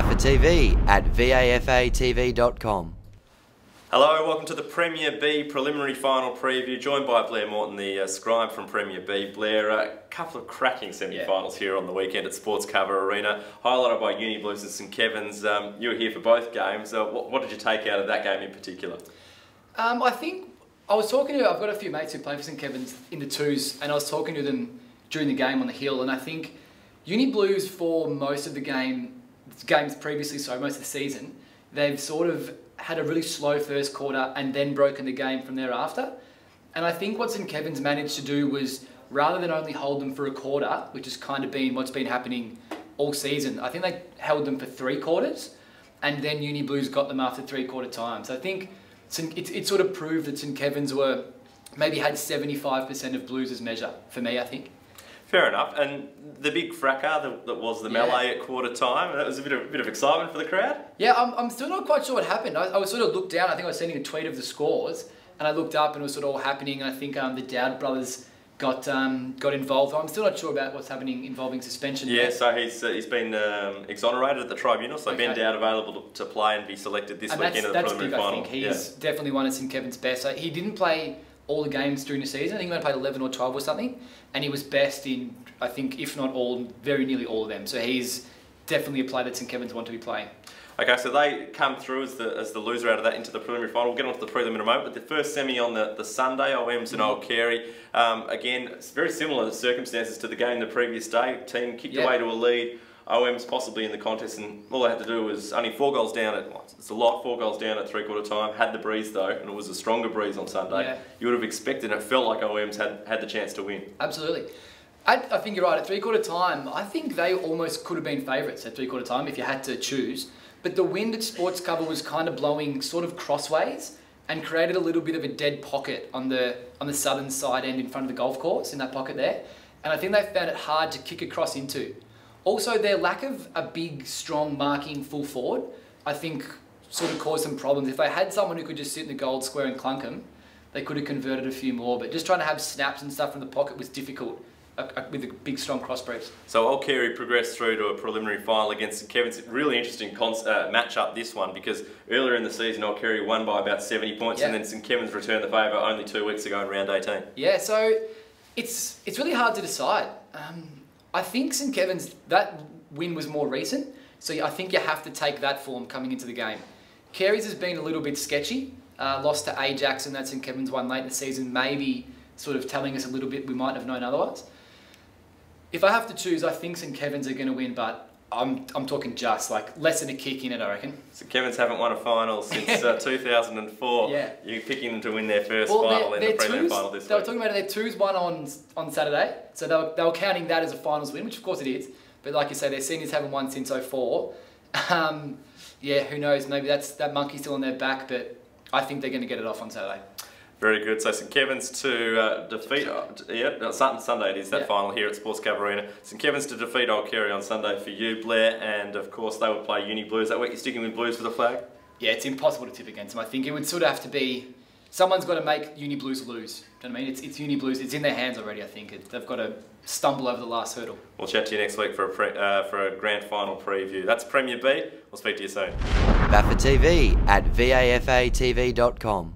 VAFA TV at VAFATV.com. Hello, welcome to the Premier B preliminary final preview, joined by Blair Morton, the Scribe from Premier B. Blair, a couple of cracking semi-finals here on the weekend at Sports Cover Arena, highlighted by Uni Blues and St Kevin's. You were here for both games. What did you take out of that game in particular? I think I was talking to, I've got a few mates who play for St Kevin's in the twos, and I was talking to them during the game on the hill, and I think Uni Blues for most of the games previously, so most of the season, they've sort of had a really slow first quarter and then broken the game from thereafter. And I think what St Kevin's managed to do was, rather than only hold them for a quarter, which has kind of been what's been happening all season, I think they held them for 3 quarters, and then Uni Blues got them after 3-quarter time. So I think it sort of proved that St Kevin's maybe had 75% of Blues' measure, for me, I think. Fair enough. And the big fracas that was the melee at quarter time, that was a bit of excitement for the crowd? Yeah, I'm still not quite sure what happened. I was sort of looked down, I think I was sending a tweet of the scores, and I looked up and it was sort of all happening, and I think the Dowd brothers got involved. I'm still not sure about what's happening involving suspension. Yeah, so he's been exonerated at the tribunal, so Ben Dowd available to play and be selected this weekend in the preliminary final. I think he's definitely one of St Kevin's best. So he didn't play all the games during the season. I think he might have played 11 or 12 or something, and he was best in, I think, if not all, very nearly all of them. So he's definitely a player that St Kevin's want to be playing. Okay, so they come through as the loser out of that into the preliminary final. We'll get on to the prelim in a moment, but the first semi on the Sunday, OMs and Old Carey. Again, it's very similar circumstances to the game the previous day. Team kicked away to a lead. OM's possibly in the contest, and all they had to do was only 4 goals down it's a lot, 4 goals down at 3-quarter time. Had the breeze though, and it was a stronger breeze on Sunday. Yeah. You would have expected, and it felt like OM's had the chance to win. Absolutely. I think you're right. At 3-quarter time, I think they almost could have been favourites at 3-quarter time if you had to choose. But the wind at Sports Cover was kind of blowing sort of crossways and created a little bit of a dead pocket on the southern side end in front of the golf course, in that pocket there. And I think they found it hard to kick across into. Also, their lack of a big, strong marking full forward, I think, sort of caused some problems. If they had someone who could just sit in the gold square and clunk them, they could have converted a few more. But just trying to have snaps and stuff from the pocket was difficult with a big, strong cross breaks. So Old Carey progressed through to a preliminary final against St Kevin's. Really interesting match-up, this one, because earlier in the season, Old Carey won by about 70 points, and then St Kevin's returned the favour only 2 weeks ago in round 18. Yeah, so it's really hard to decide. I think St Kevin's, that win was more recent, so I think you have to take that form coming into the game. Carey's has been a little bit sketchy. Lost to Ajax, and that St Kevin's won late in the season, maybe sort of telling us a little bit we might have known otherwise. If I have to choose, I think St Kevin's are going to win, but I'm talking just like less than a kick in it, I reckon. St Kevin's haven't won a final since 2004. Yeah. You're picking them to win their first final in the preliminary final this week. They were talking about their twos won on Saturday, so they were counting that as a finals win, which of course it is. But like you say, their seniors haven't won since 2004. Yeah, who knows? Maybe that monkey's still on their back, but I think they're going to get it off on Saturday. Very good. So St Kevin's to defeat, Sunday it is, that final here at Sports Cover Arena. St Kevin's to defeat Old Carey on Sunday for you, Blair, and of course they would play Uni Blues. That week you're sticking with Blues for the flag? Yeah, it's impossible to tip against them. I think it would sort of have to be, someone's got to make Uni Blues lose. Do you know what I mean? It's Uni Blues, it's in their hands already, I think. They've got to stumble over the last hurdle. We'll chat to you next week for a grand final preview. That's Premier B. We'll speak to you soon. VAFA TV at VAFATV.com.